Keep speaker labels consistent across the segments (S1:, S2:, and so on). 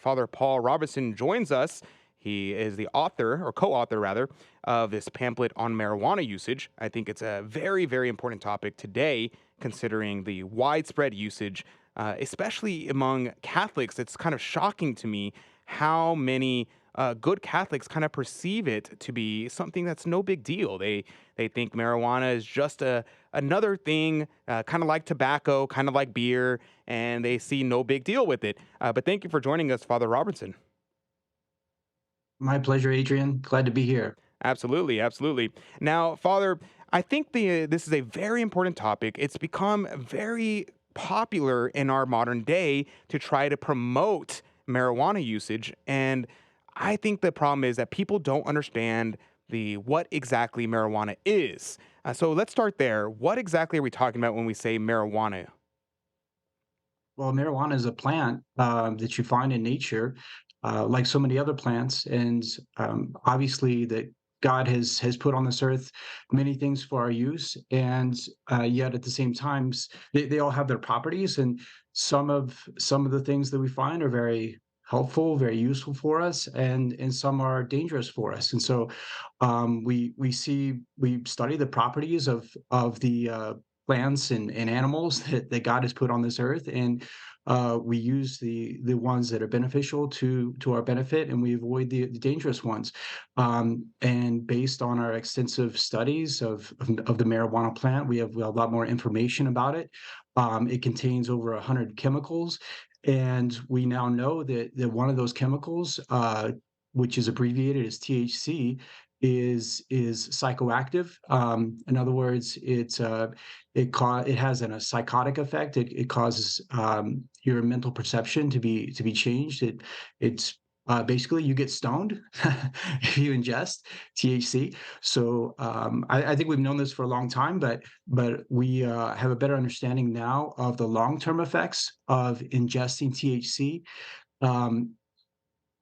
S1: Father Paul Robertson joins us. He is the author, or co author rather, of this pamphlet on marijuana usage. I think it's a very, very important topic today, considering the widespread usage, especially among Catholics. It's kind of shocking to me how many good Catholics kind of perceive it to be something that's no big deal. They think marijuana is just another thing, kind of like tobacco, kind of like beer, and they see no big deal with it. But thank you for joining us, Father Robertson.
S2: My pleasure, Adrian. Glad to be here.
S1: Absolutely, absolutely. Now, Father, I think this is a very important topic. It's become very popular in our modern day to try to promote marijuana usage, and I think the problem is that people don't understand the what exactly marijuana is. So let's start there. What exactly are we talking about when we say marijuana?
S2: Well, marijuana is a plant that you find in nature, like so many other plants, and obviously that God has put on this earth many things for our use, and yet at the same times they all have their properties, and some of the things that we find are very helpful, very useful for us, and some are dangerous for us. And so we study the properties of the plants and animals that God has put on this earth, and we use the ones that are beneficial to our benefit, and we avoid the dangerous ones. And based on our extensive studies of the marijuana plant, we have a lot more information about it. It contains over 100 chemicals, and we now know that one of those chemicals, which is abbreviated as THC, is psychoactive. In other words, it has a psychotic effect. It causes your mental perception to be changed. It's basically you get stoned if you ingest THC. So I think we've known this for a long time, but we have a better understanding now of the long term effects of ingesting THC. Um,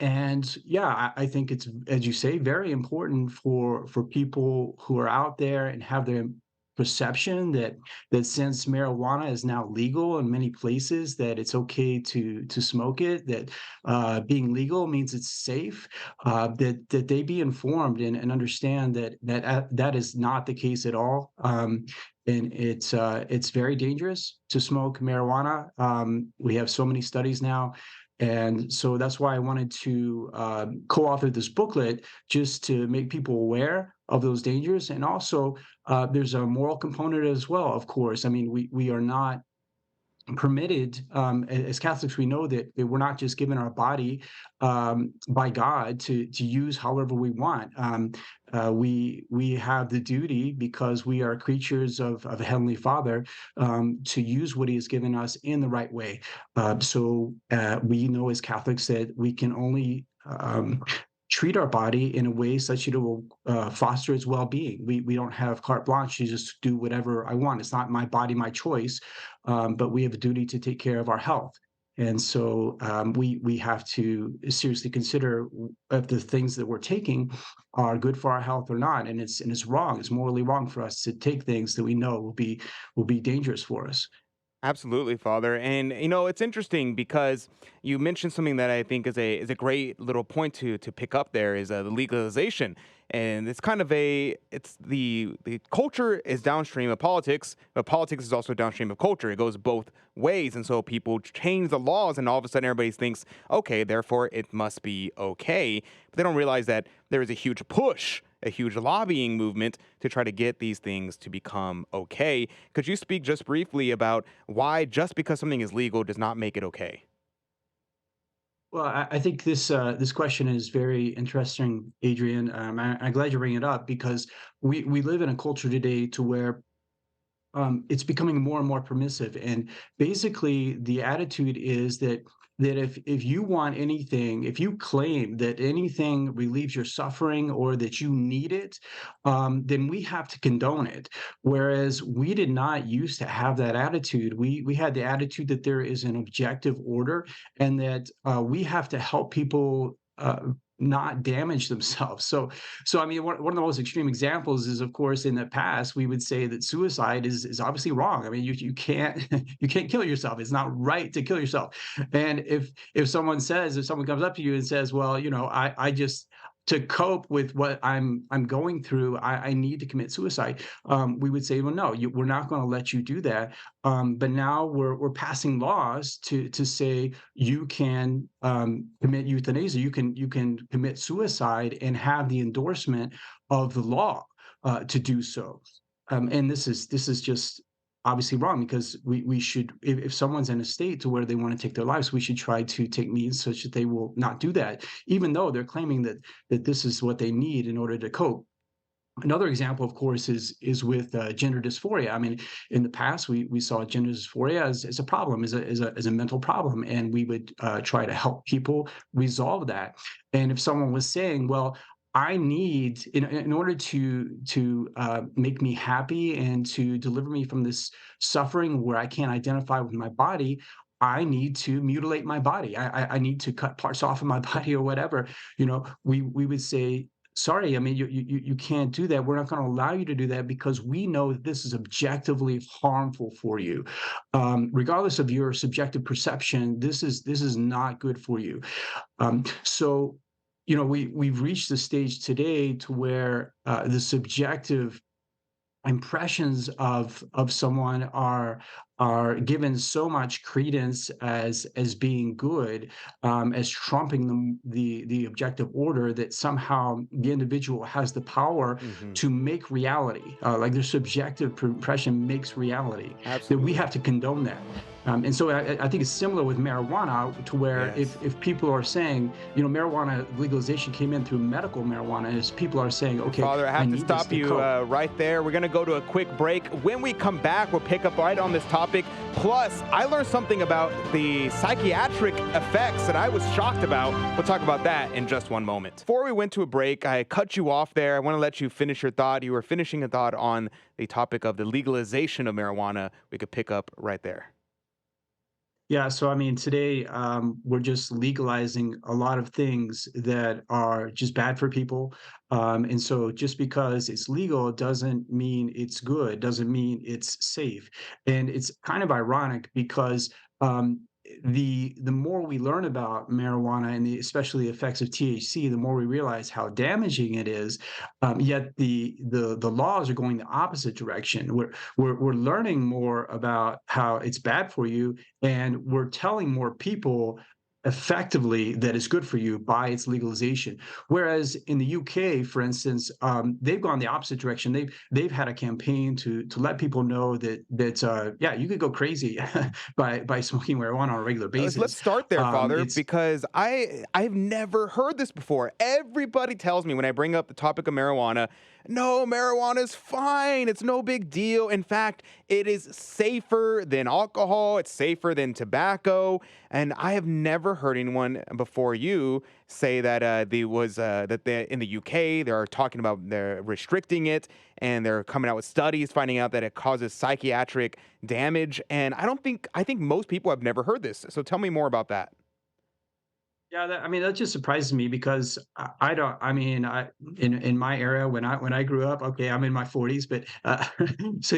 S2: and yeah, I think it's, as you say, very important for people who are out there and have their perception that since marijuana is now legal in many places, that it's okay to smoke it, that being legal means it's safe, that they be informed and understand that is not the case at all. And it's very dangerous to smoke marijuana. We have so many studies now, and so that's why I wanted to co-author this booklet, just to make people aware of those dangers. And also, there's a moral component as well, of course. I mean, we are not permitted, as Catholics, we know that we're not just given our body by God to use however we want. We have the duty, because we are creatures of a heavenly Father, to use what He has given us in the right way. So we know as Catholics that we can only treat our body in a way such that it will foster its well-being. We don't have carte blanche to just do whatever I want. It's not my body, my choice, but we have a duty to take care of our health. And so we have to seriously consider if the things that we're taking are good for our health or not. And it's wrong. It's morally wrong for us to take things that we know will be dangerous for us.
S1: Absolutely, Father. And it's interesting because you mentioned something that I think is a great little point to pick up there is the legalization. And it's kind of it's the culture is downstream of politics, but politics is also downstream of culture. It goes both ways. And so people change the laws and all of a sudden everybody thinks, okay, therefore it must be okay. But they don't realize that there is a huge push, a huge lobbying movement to try to get these things to become okay. Could you speak just briefly about why just because something is legal does not make it okay?
S2: Well, I think this question is very interesting, Adrian. I'm glad you bring it up, because we live in a culture today to where it's becoming more and more permissive. And basically, the attitude is that if you want anything, if you claim that anything relieves your suffering or that you need it, then we have to condone it. Whereas we did not used to have that attitude. We had the attitude that there is an objective order, and that we have to help people. not damage themselves. So I mean, one of the most extreme examples is, of course, in the past, we would say that suicide is obviously wrong. I mean, you can't you can't kill yourself. It's not right to kill yourself. And if someone comes up to you and says, well, I just to cope with what I'm going through, I need to commit suicide. We would say, well, no, we're not going to let you do that. But now we're passing laws to say you can commit euthanasia, you can commit suicide, and have the endorsement of the law to do so. And this is just obviously wrong, because we should, if someone's in a state to where they want to take their lives, we should try to take means such that they will not do that, even though they're claiming that this is what they need in order to cope. Another example, of course, is with gender dysphoria. I mean, in the past, we saw gender dysphoria as a problem, as a mental problem, and we would try to help people resolve that. And if someone was saying, "Well, I need in order to make me happy and to deliver me from this suffering where I can't identify with my body, I need to mutilate my body. I need to cut parts off of my body or whatever." We would say, sorry, I mean, you can't do that. We're not going to allow you to do that, because we know that this is objectively harmful for you. Regardless of your subjective perception, this is not good for you. So, we've reached the stage today to where the subjective impressions of someone are given so much credence as being good, as trumping the objective order, that somehow the individual has the power
S1: Hmm.
S2: to make reality, like their subjective impression makes reality, that we
S1: Absolutely.
S2: have to condone that. And so I think it's similar with marijuana, to where
S1: Yes.
S2: if people are saying, marijuana legalization came in through medical marijuana, as people are saying,
S1: And
S2: okay,
S1: Father, I
S2: I
S1: have to
S2: need this
S1: stop
S2: to
S1: you
S2: cope.
S1: right there. We're going to go to a quick break. When we come back, we'll pick up right on this topic. Plus, I learned something about the psychiatric effects that I was shocked about. We'll talk about that in just one moment. Before we went to a break, I cut you off there. I want to let you finish your thought. You were finishing a thought on the topic of the legalization of marijuana. We could pick up right there.
S2: Yeah, so I mean, today we're just legalizing a lot of things that are just bad for people, and so just because it's legal doesn't mean it's good, doesn't mean it's safe, and it's kind of ironic because the more we learn about marijuana and especially the effects of THC, the more we realize how damaging it is. Yet the laws are going the opposite direction. We're learning more about how it's bad for you, and we're telling more people effectively that it's good for you by its legalization. Whereas in the UK, for instance, they've gone the opposite direction. They've had a campaign to let people know that yeah, you could go crazy by smoking marijuana on a regular
S1: Let's
S2: basis.
S1: start there, Father,
S2: It's
S1: because I've never heard this before. Everybody tells me when I bring up the topic of marijuana, no, marijuana is fine. It's no big deal. In fact, it is safer than alcohol. It's safer than tobacco. And I have never heard anyone before you say that that they in the UK they're talking about they're restricting it, and they're coming out with studies finding out that it causes psychiatric damage. And I think most people have never heard this. So tell me more about that.
S2: Yeah, I mean, that just surprises me, because I don't. I mean, in my era, when I grew up, okay, I'm in my 40s, but so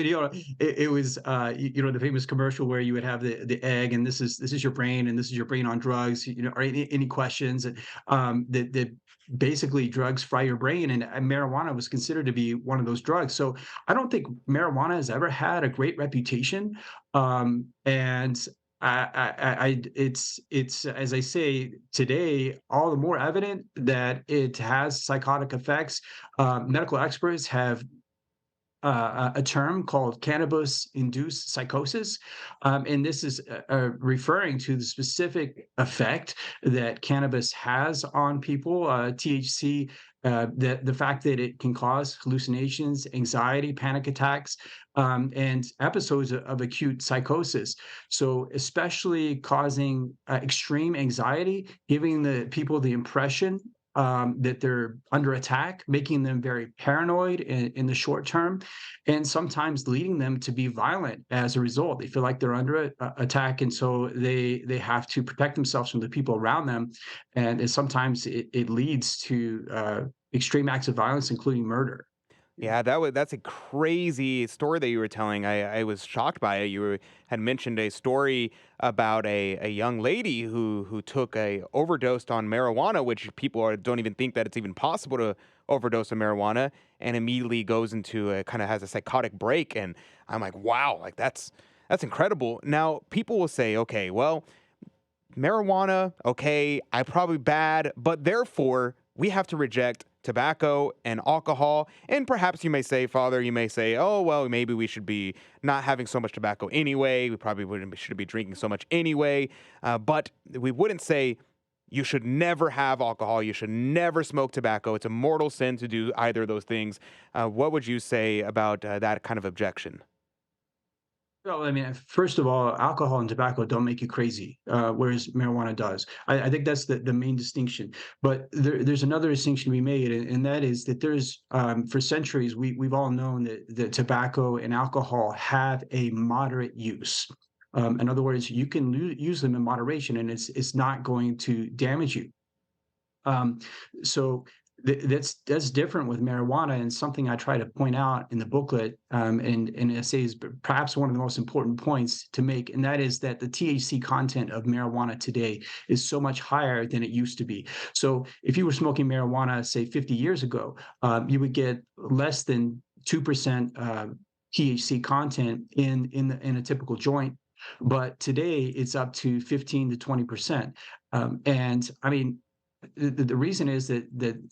S2: it was the famous commercial where you would have the egg, and this is your brain, and this is your brain on drugs. Or any questions, and that basically drugs fry your brain, and marijuana was considered to be one of those drugs. So I don't think marijuana has ever had a great reputation, and it's as I say today, all the more evident that it has psychotic effects. Medical experts have a term called cannabis-induced psychosis, and this is referring to the specific effect that cannabis has on people. THC, the fact that it can cause hallucinations, anxiety, panic attacks, and episodes of acute psychosis. So, especially causing extreme anxiety, giving the people the impression that they're under attack, making them very paranoid in the short term, and sometimes leading them to be violent as a result. They feel like they're under attack, and so they have to protect themselves from the people around them, and sometimes it leads to extreme acts of violence, including murder.
S1: Yeah, that's a crazy story that you were telling. I was shocked by it. Had mentioned a story about a young lady who took a overdosed on marijuana, which don't even think that it's even possible to overdose on marijuana, and immediately goes into a kind of has a psychotic break. And I'm like, wow, like that's incredible. Now people will say, okay, well, marijuana, okay, I probably bad, but therefore we have to reject tobacco and alcohol. And perhaps you may say, Father, you may say, oh, well, maybe we should be not having so much tobacco anyway. We probably wouldn't should be drinking so much anyway. But we wouldn't say you should never have alcohol. You should never smoke tobacco. It's a mortal sin to do either of those things. What would you say about that kind of objection?
S2: Well, I mean, first of all, alcohol and tobacco don't make you crazy, whereas marijuana does. I think that's the main distinction. But there's another distinction to be made, and that is that there's for centuries we've all known that tobacco and alcohol have a moderate use. In other words, you can use them in moderation, and it's not going to damage you. Um, so that's different with marijuana, and something I try to point out in the booklet and essays, but perhaps one of the most important points to make, and that is that the THC content of marijuana today is so much higher than it used to be. So if you were smoking marijuana, say 50 years ago, you would get less than 2% THC content in a typical joint. But today it's up to 15 to 20%. And I mean, the reason is that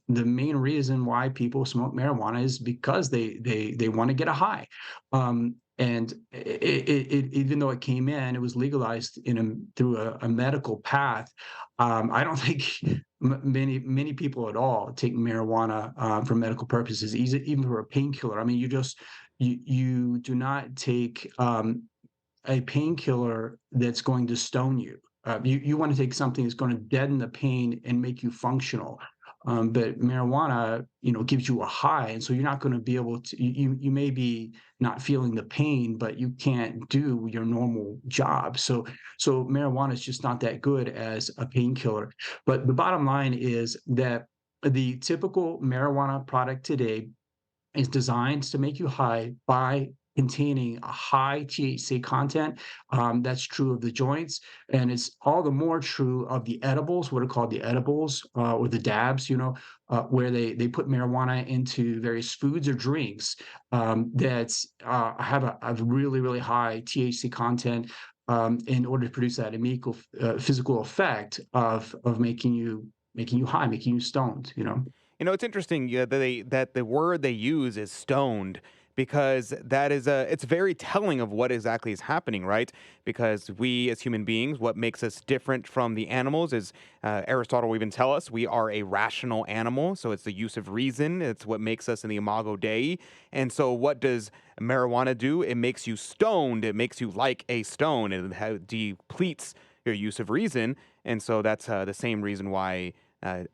S2: the main reason why people smoke marijuana is because they want to get a high, and even though it came in, it was legalized through a medical path. I don't think many people at all take marijuana for medical purposes, even for a painkiller. I mean, you do not take a painkiller that's going to stone you. You want to take something that's going to deaden the pain and make you functional. But marijuana, gives you a high, and so you're not going to be able to. You may be not feeling the pain, but you can't do your normal job. So marijuana is just not that good as a painkiller. But the bottom line is that the typical marijuana product today is designed to make you high by containing a high THC content. That's true of the joints, and it's all the more true of the edibles, what are called the edibles or the dabs, where they put marijuana into various foods or drinks that have a really, really high THC content in order to produce that immediate physical effect of making you high, making you stoned.
S1: It's interesting that the word they use is stoned because it's very telling of what exactly is happening, right? Because we as human beings, what makes us different from the animals is Aristotle will even tell us we are a rational animal, so it's the use of reason. It's what makes us in the imago Dei. And so, what does marijuana do? It makes you stoned. It makes you like a stone. It depletes your use of reason, and so that's the same reason why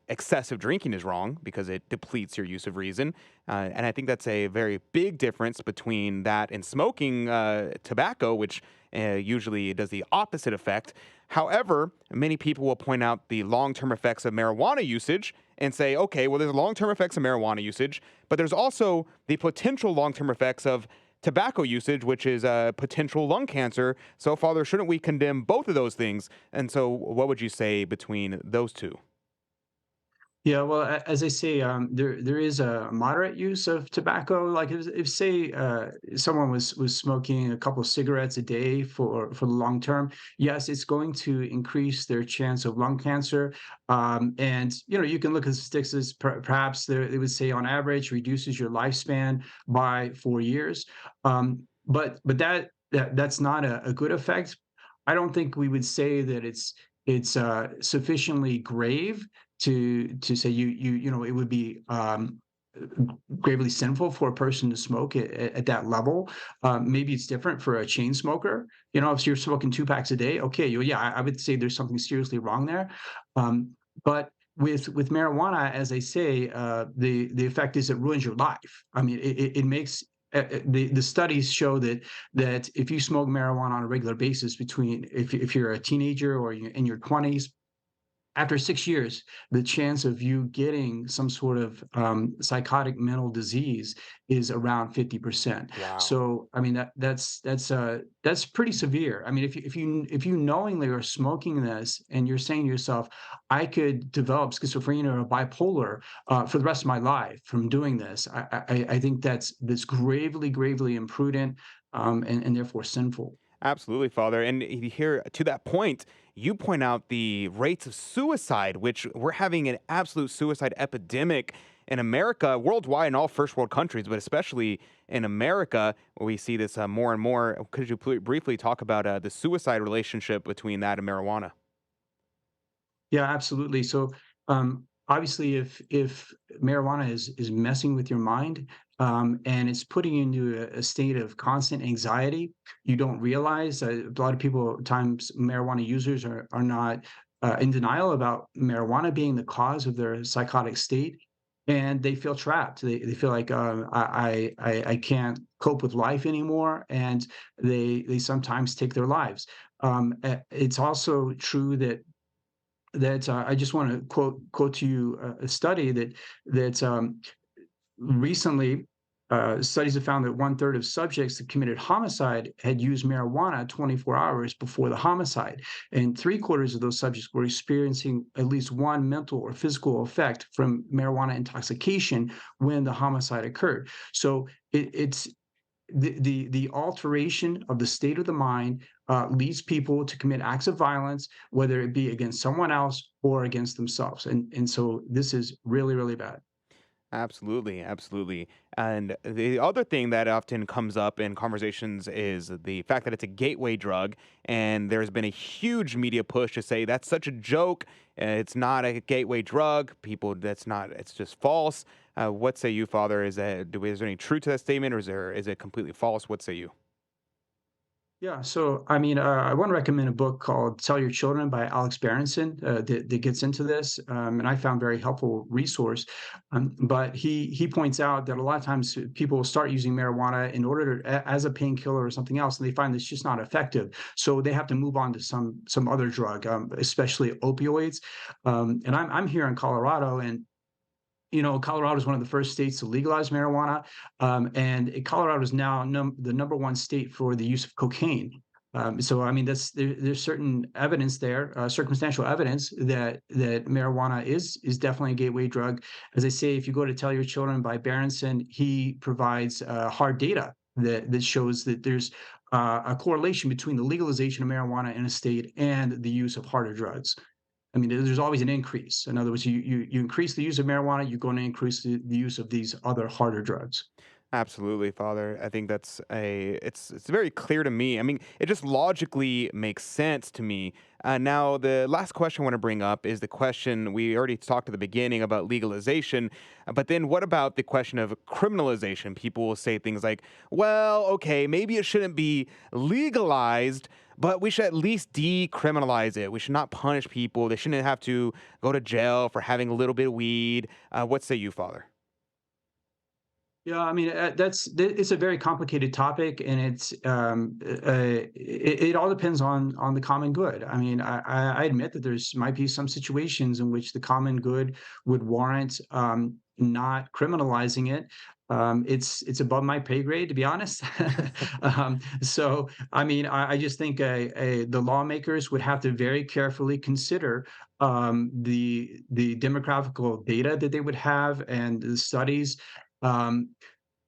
S1: excessive drinking is wrong because it depletes your use of reason. And I think that's a very big difference between that and smoking tobacco, which usually does the opposite effect. However, many people will point out the long term effects of marijuana usage and say, okay, well, there's long term effects of marijuana usage, but there's also the potential long term effects of tobacco usage, which is potential lung cancer. So, Father, shouldn't we condemn both of those things? And so, what would you say between those two?
S2: Yeah, well, as I say, there is a moderate use of tobacco. Like if say someone was smoking a couple of cigarettes a day for the long term, yes, it's going to increase their chance of lung cancer. And you can look at statistics. Perhaps they would say on average reduces your lifespan by 4 years. But that's not a good effect. I don't think we would say that it's sufficiently grave to say it would be gravely sinful for a person to smoke at that level. Maybe it's different for a chain smoker. If you're smoking 2 packs a day, okay, yeah, I would say there's something seriously wrong there. Um, but with marijuana, as I say, the effect is it ruins your life. I mean, it makes the studies show that if you smoke marijuana on a regular basis, between if you're a teenager or you're in your 20s, after 6 years, the chance of you getting some sort of psychotic mental disease is around 50%.
S1: Wow.
S2: So, I mean, that's pretty severe. I mean, if you knowingly are smoking this and you're saying to yourself, I could develop schizophrenia or bipolar for the rest of my life from doing this, I think that's gravely, gravely imprudent, and therefore sinful.
S1: Absolutely, Father. And here, to that point, you point out the rates of suicide, which we're having an absolute suicide epidemic in America, worldwide, in all first world countries, but especially in America, where we see this more and more. Could you briefly talk about the suicide relationship between that and marijuana?
S2: Yeah, absolutely. So, obviously, if marijuana is messing with your mind, and it's putting you into a state of constant anxiety, you don't realize. A lot of people, at times, marijuana users are not in denial about marijuana being the cause of their psychotic state, and they feel trapped. They feel like I can't cope with life anymore, and they sometimes take their lives. It's also true that I just want to quote to you a study that recently studies have found that one third of subjects that committed homicide had used marijuana 24 hours before the homicide, and three quarters of those subjects were experiencing at least one mental or physical effect from marijuana intoxication when the homicide occurred. So it's the alteration of the state of the mind leads people to commit acts of violence, whether it be against someone else or against themselves. And so this is really, really bad.
S1: Absolutely, absolutely. And the other thing that often comes up in conversations is the fact that it's a gateway drug, and there's been a huge media push to say that's such a joke. It's not a gateway drug. People, that's not. It's just false. What say you, Father? Is there any truth to that statement, or is it completely false? What say you?
S2: Yeah, so I mean, I want to recommend a book called "Tell Your Children" by Alex Berenson that gets into this, and I found very helpful resource. But he points out that a lot of times people start using marijuana in order as a painkiller or something else, and they find it's just not effective, so they have to move on to some other drug, especially opioids. And I'm here in Colorado, and Colorado is one of the first states to legalize marijuana, and Colorado is now the number one state for the use of cocaine. So, I mean, there's certain evidence there, circumstantial evidence that marijuana is definitely a gateway drug. As I say, if you go to Tell Your Children by Berenson, he provides hard data that shows that there's a correlation between the legalization of marijuana in a state and the use of harder drugs. I mean, there's always an increase. In other words, you increase the use of marijuana, you're going to increase the use of these other harder drugs.
S1: Absolutely, Father. I think it's very clear to me. I mean, it just logically makes sense to me. Now, the last question I want to bring up is the question we already talked at the beginning about legalization, but then what about the question of criminalization? People will say things like, "Well, okay, maybe it shouldn't be legalized." But we should at least decriminalize it. We should not punish people. They shouldn't have to go to jail for having a little bit of weed. What say you, Father?
S2: Yeah, I mean, it's a very complicated topic, and it all depends on the common good. I mean, I admit that there's might be some situations in which the common good would warrant not criminalizing it. It's above my pay grade, to be honest. So, I mean, I just think the lawmakers would have to very carefully consider the demographical data that they would have and the studies. Um,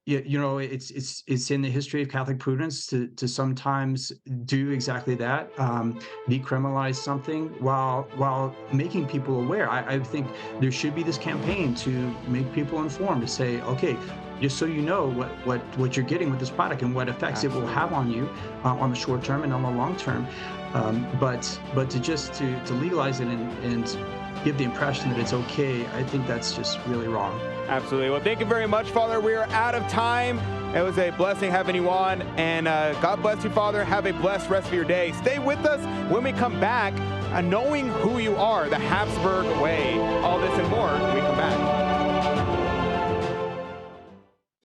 S2: it's in the history of Catholic prudence to sometimes do exactly that, decriminalize something while making people aware. I think there should be this campaign to make people informed, to say, okay, just so you know what you're getting with this product and what effects it will have on you on the short term and on the long term. But to legalize it and give the impression that it's okay, I think that's just really wrong.
S1: Absolutely. Well, thank you very much, Father. We are out of time. It was a blessing having you on. And God bless you, Father. Have a blessed rest of your day. Stay with us when we come back. knowing who you are, the Habsburg way, all this and more when we come back.